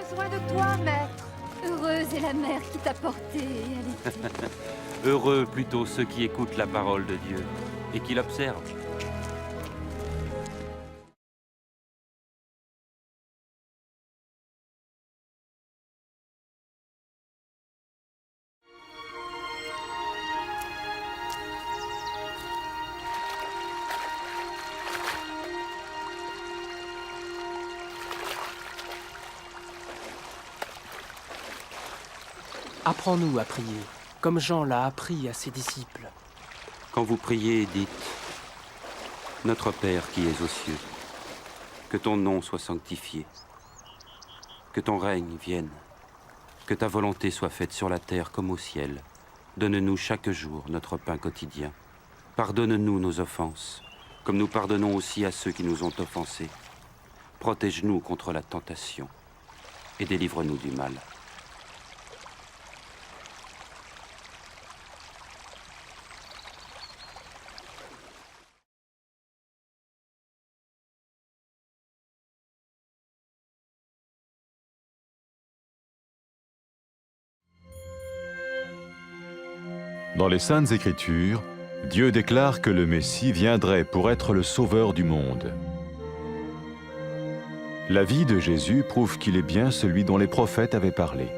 besoin de toi, maître. Heureuse est la mère qui t'a porté et allaitée. Heureux plutôt ceux qui écoutent la parole de Dieu et qui l'observent. Apprends-nous à prier, comme Jean l'a appris à ses disciples. Quand vous priez, dites « Notre Père qui es aux cieux, que ton nom soit sanctifié, que ton règne vienne, que ta volonté soit faite sur la terre comme au ciel. Donne-nous chaque jour notre pain quotidien. Pardonne-nous nos offenses, comme nous pardonnons aussi à ceux qui nous ont offensés. Protège-nous contre la tentation et délivre-nous du mal. » Dans les Saintes Écritures, Dieu déclare que le Messie viendrait pour être le sauveur du monde. La vie de Jésus prouve qu'il est bien celui dont les prophètes avaient parlé.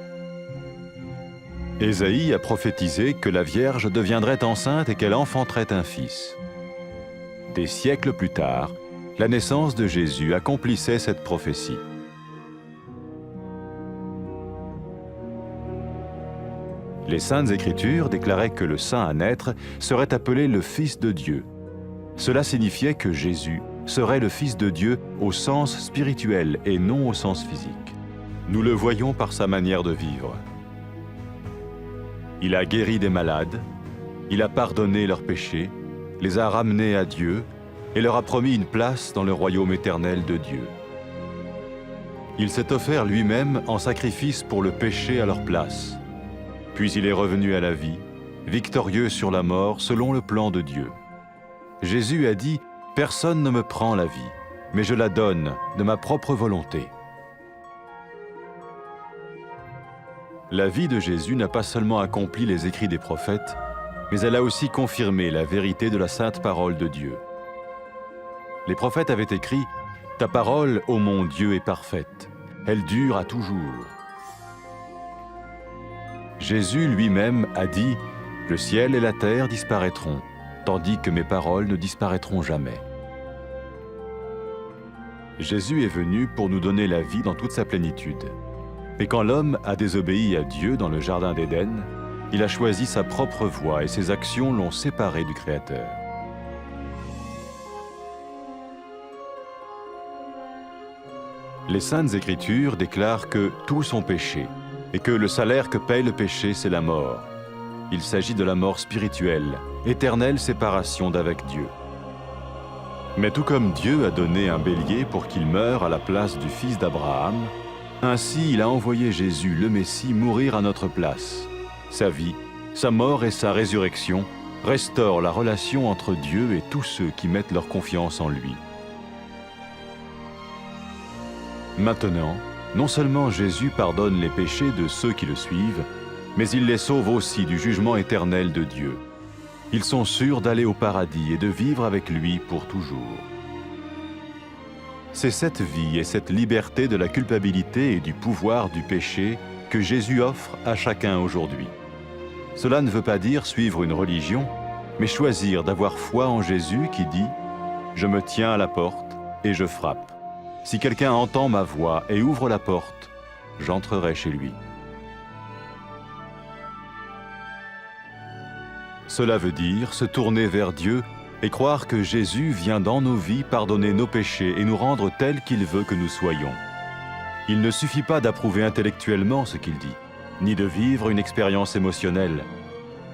Ésaïe a prophétisé que la Vierge deviendrait enceinte et qu'elle enfanterait un fils. Des siècles plus tard, la naissance de Jésus accomplissait cette prophétie. Les Saintes Écritures déclaraient que le saint à naître serait appelé le Fils de Dieu. Cela signifiait que Jésus serait le Fils de Dieu au sens spirituel et non au sens physique. Nous le voyons par sa manière de vivre. Il a guéri des malades, il a pardonné leurs péchés, les a ramenés à Dieu et leur a promis une place dans le royaume éternel de Dieu. Il s'est offert lui-même en sacrifice pour le péché à leur place. Puis il est revenu à la vie, victorieux sur la mort selon le plan de Dieu. Jésus a dit « Personne ne me prend la vie, mais je la donne de ma propre volonté. » La vie de Jésus n'a pas seulement accompli les écrits des prophètes, mais elle a aussi confirmé la vérité de la sainte parole de Dieu. Les prophètes avaient écrit « Ta parole, ô mon Dieu, est parfaite, elle dure à toujours. » Jésus lui-même a dit « Le ciel et la terre disparaîtront, tandis que mes paroles ne disparaîtront jamais. » Jésus est venu pour nous donner la vie dans toute sa plénitude. Et quand l'homme a désobéi à Dieu dans le jardin d'Éden, il a choisi sa propre voie et ses actions l'ont séparé du Créateur. Les Saintes Écritures déclarent que tous ont péché et que le salaire que paye le péché, c'est la mort. Il s'agit de la mort spirituelle, éternelle séparation d'avec Dieu. Mais tout comme Dieu a donné un bélier pour qu'il meure à la place du fils d'Abraham, ainsi il a envoyé Jésus, le Messie, mourir à notre place. Sa vie, sa mort et sa résurrection restaurent la relation entre Dieu et tous ceux qui mettent leur confiance en lui. Maintenant, non seulement Jésus pardonne les péchés de ceux qui le suivent, mais il les sauve aussi du jugement éternel de Dieu. Ils sont sûrs d'aller au paradis et de vivre avec lui pour toujours. C'est cette vie et cette liberté de la culpabilité et du pouvoir du péché que Jésus offre à chacun aujourd'hui. Cela ne veut pas dire suivre une religion, mais choisir d'avoir foi en Jésus qui dit « Je me tiens à la porte et je frappe. Si quelqu'un entend ma voix et ouvre la porte, j'entrerai chez lui. » Cela veut dire se tourner vers Dieu et croire que Jésus vient dans nos vies pardonner nos péchés et nous rendre tels qu'il veut que nous soyons. Il ne suffit pas d'approuver intellectuellement ce qu'il dit, ni de vivre une expérience émotionnelle.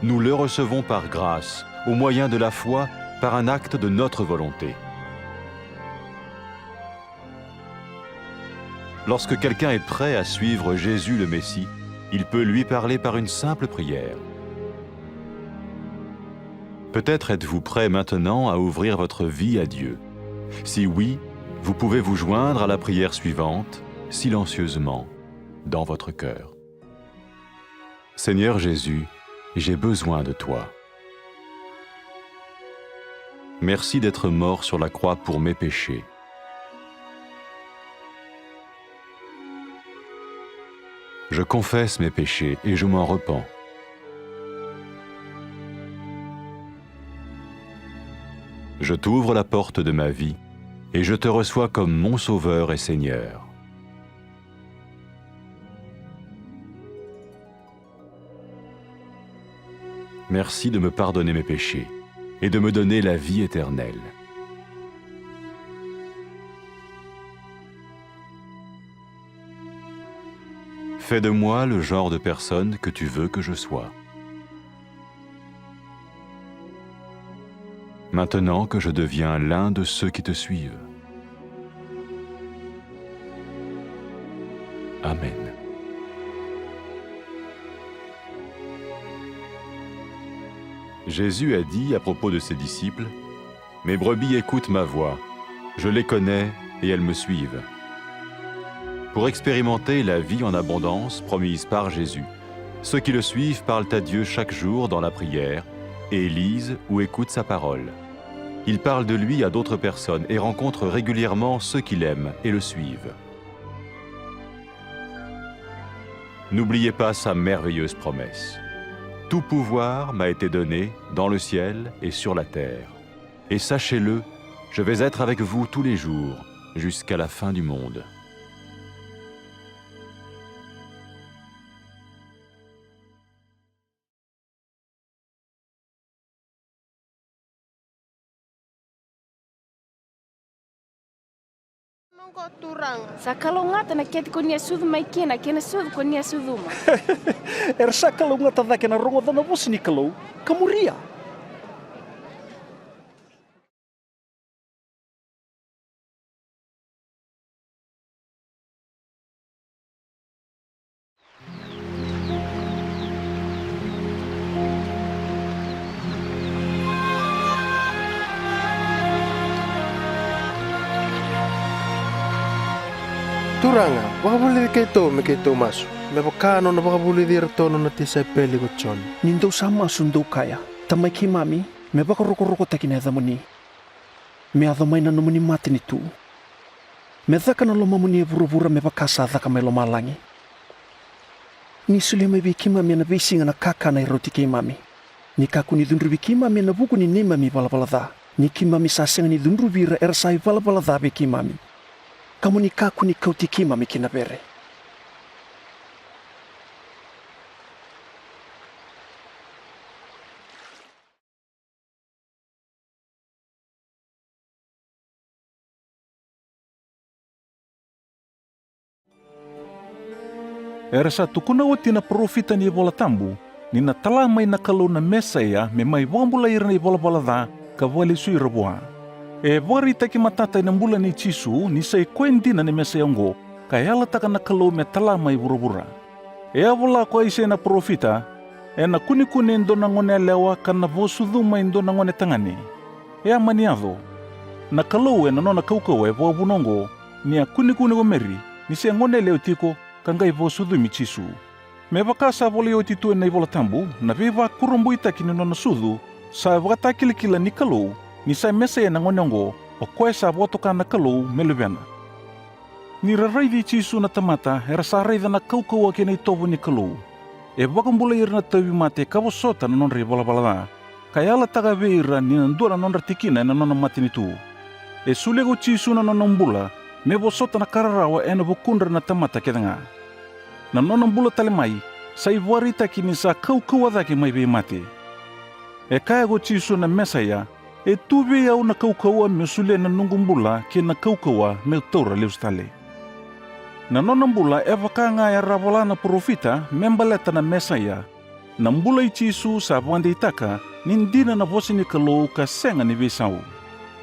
Nous le recevons par grâce, au moyen de la foi, par un acte de notre volonté. Lorsque quelqu'un est prêt à suivre Jésus le Messie, il peut lui parler par une simple prière. Peut-être êtes-vous prêt maintenant à ouvrir votre vie à Dieu. Si oui, vous pouvez vous joindre à la prière suivante, silencieusement. dans votre cœur. Seigneur Jésus, j'ai besoin de toi. Merci d'être mort sur la croix pour mes péchés. Je confesse mes péchés et je m'en repens. Je t'ouvre la porte de ma vie et je te reçois comme mon Sauveur et Seigneur. Merci de me pardonner mes péchés et de me donner la vie éternelle. Fais de moi le genre de personne que tu veux que je sois. Maintenant que je deviens l'un de ceux qui te suivent. Amen. Jésus a dit à propos de ses disciples, « Mes brebis écoutent ma voix, je les connais et elles me suivent. » Pour expérimenter la vie en abondance promise par Jésus, ceux qui le suivent parlent à Dieu chaque jour dans la prière et lisent ou écoutent sa parole. Ils parlent de lui à d'autres personnes et rencontrent régulièrement ceux qui l'aiment et le suivent. N'oubliez pas sa merveilleuse promesse. Tout pouvoir m'a été donné dans le ciel et sur la terre. Et sachez-le, je vais être avec vous tous les jours, jusqu'à la fin du monde. Sakalongata na kete konia sudhu maikena kena sudhu konia sudhuma. Era sakalongata dhake na rongo dhana vosi ni kalau, kamuria. Turanga, wakabuli me keto masu. Me wakano na wakabuli dira tono na tisai peli ko chon. Nindo sama sundo kaya. Tamai ki mami, me baka roko taki na dhamuni. Me adhamai na numuni mati ni tu. Me dhaka na loma muni e vura me bakasa dhaka mai loma langi. Ni suli mai biki mami na visinga na kaka na iroti ki mami. Ni kaku ni dhundru biki mami na buku ni nema mi balabala dha. Ni ki mami sasenga ni dhundru vira ersai balabala dha biki mami. Kamu ni kaku ni kauti ki mami kina bere. Era sa tukuna o tina profita ni bola tambu, ni na tala mai na kalau na mesa ia me mai wambula ira ni bola dha ka wale sui raboa. E wari taki matata ina mbula ni chisu ni sai kwendina ni mesa yango, ka yala taka na kalau me tala mai burabura. E avola ko ise na profita, e na kunikune ndo na ngone lewa ka na vosuduma ndo na ngone tangani. E a maniado, na kalau e na nona kaukau e voa bunongo, ni a kunikune gomeri, ni se ngone leo tiko, kangai vosudu michisu. Me wakasa vole o titu e na ivola tambu, na viva kurombo itaki ni nona sudu, sa wakatakilikila ni kalau, ni sa mesa e na ngonongo, o koe sa votoka na kalau meluvena. Ni raraidi chisu na tamata, era sa raida na kaukau ake na itovu ni kalau. E wakambula ira na tawi mate kawasota na nonri balabalada, kayala taga veira ni nandura nonra tikina na nona mati ni tu. E sulego chisu na nonambula, me vosota na kararawa e na vukundra na tamata kedanga. Na nonambula talemai, sa iwarita ki ni sa kaukau adake mai be mate. E kaya go chisu na mesa ia, e tuve au na kaukaua me sule na nungumbula ke na kaukaua me taura leustale. Na nonambula e wakanga e rawola na profita membaleta na mesa ia, na mbula i chisu sa wande itaka nindina na vosi ni kalou ka senga ni vesau.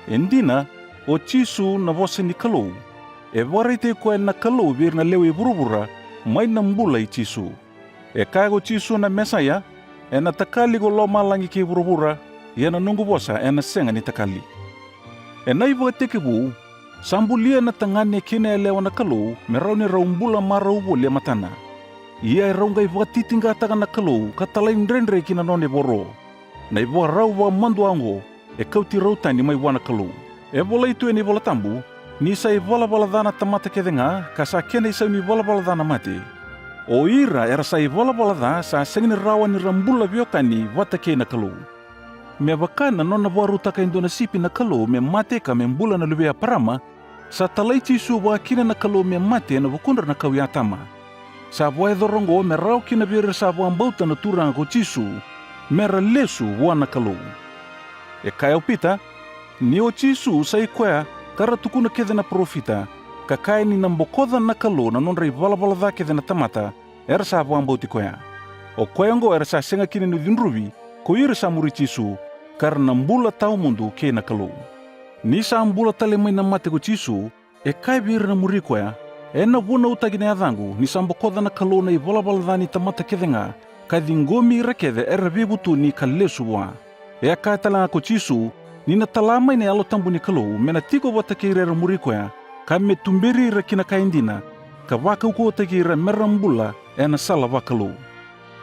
E ndina o chisu na vosi ni kalou. E warite koe na kalou vir na lewe burubura mai na mbula i chisu. E kago chisu na mesa ia, e na takali go loma langi ke burubura, ia na nungu vosa e na senga ni takali. E nai wakateke bu, Sambulia na tangane kina elewa na kalou, me rauni raumbula maraubo le matana. Ia e raungai vatitinga taga na kalou, katalai nrenre kina none boro. Na iwa rau wa mandu ango, e kauti rautani mai wana kalou. E vola itu e ni vola tambu, ni sa i vola dana tamata kedenga, ka sa kena i sa ni vola dana mate. O ira era sa i vola da sa sengini rawa ni rambula viokani wata ke na kalou. Me wakana nona waru taka indona sipi na kalou me mate ka me mbula na lubea parama, sa talai tisu wa kina na kalou me mate na wakundra na kau yatama. Sa voe dorongo me rau kina vire sa voa mbauta na turanga ko tisu, me ra lesu voa na kalou. E kai au pita, ni o tisu sa i kwea kara tukuna kede na profita, ka kai ni nambokoda na kalou na nonra i vala da kede na tamata, era sa voa mbauti kwea. O kweango era sa senga kini ni dinruvi, ko ira sa muri tisu, kara na mbula tau mundu ke na kalou. Ni sa mbula tale mai na mate ko tisu, e kai vire na muri kwea, e na vuna utagine adhangu ni sambokoda na kalou na i vala dhani tamata kedenga, ka dingomi ira kede era vibutu ni ka lesu voa. E a kai talanga ko tisu, ni na talamai ne alo tambu ni kalou, me na tiko wata ke ira muri kwea, ka me tumberi ira kina ka indina, ka waka uko wata ke ira merambula e na sala wa kalou.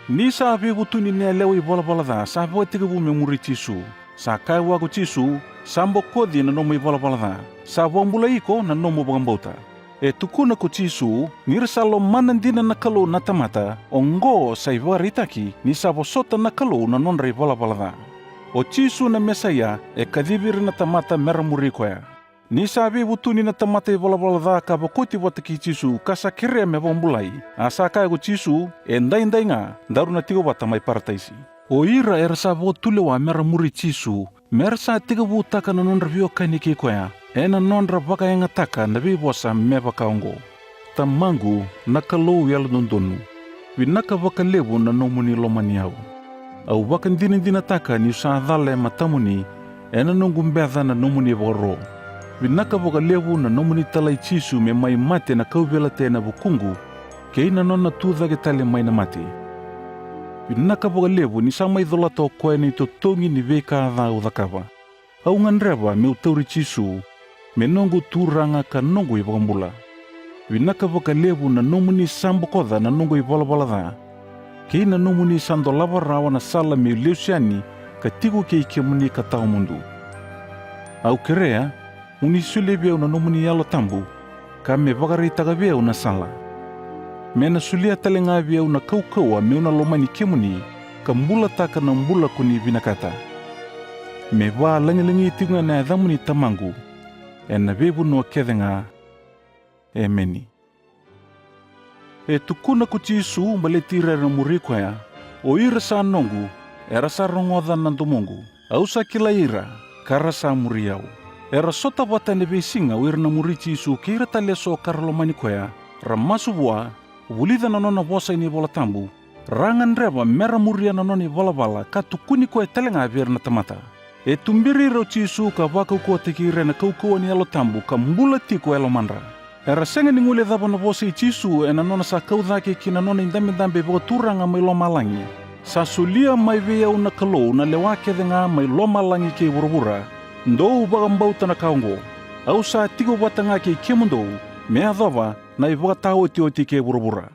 Ni sa vibutu ni ne leo i vala dha, sa voa tika vu me muri tisu, sa kai wako tisu, sambo kodi na nomo i vala dha, sa voa mbula iko na nomo bagambauta. E tukuna ko tisu, nira salo manandina na kalou na tamata, o ngo sa i ritaki ni sa sota na kalou na nonra i vala dha. O tisu na mesaya e kadiviri na tamata mera muri koea. Ni sa vibutuni na tamata i vala dha ka bakoti wataki tisu ka sa kere me vombulai, a sa kai ko tisu e ndai nga daru na tigo wata mai parataisi. O ira era sa vo tulewa mera muri tisu, mera sa tiga vutaka na nonra vio kainiki koea. E na nonra waka e ngataka na vivosa me wakaongo. Tamangu na kalou yala dondonu. Winaka waka levu na nomuni lomani au. Au waka ndina taka ni sa dhale matamuni e na nongu mbedha na nomuni waro. Winaka waka levu na nomuni talai tisu me mai mate na kauvela te na bukungu ke ina nona tudhage tale mai na mate. Winaka waka levu ni sa mai dholato koe ni totongi ni veka adha udhakawa. Au nganrewa me utauri tisu me nongu turanga ka nongu i wakambula. Winaka waka levu na nomuni sambokoda na nongu i vala dha. Ke ina nomuni sando lava rawa na sala me leusiani ka tigu ke ike muni ka tau mundu. Au kerea, uni sule veu na nomuni yalo tambu, ka me wakaritaga veu na sala. Me na sulia talenga veu na kaukaua me una lomani ke muni, ka mbula taka na mbula kuni vinakata. Me wa langi tinga na adhamuni tamangu, e na vebu no kedenga, e meni. E tukuna ko tisu mbale tira na muri koea, o ira sa nongu, era sa rongoda na domongu, au sa kila ira, kara sa muri au. Era sota wata ne vesinga o ira na muri tisu ke ira taleso karalomani koea, ramasu bua, wulida na nona vosa ini vola tambu, rangan reba mera muria na noni vala ka tukuni koe telenga vir na tamata. E tumbiri ro tisu ka waka uko te ki ira na kaukua ni alo tambu ka mbula tiko elo manra. Era senga ni ngule dhaba na vosa i tisu e na nona sa kaudhake ki na nona indambe voka turanga mai loma langi. Sa sulia mai vea una kalou na lewake dhenga mai loma langi ke burubura. Ndou bagambauta na kaungo. Au sa tigo watanga ke kemundo, mea dhava na i voka tau oti ke burubura.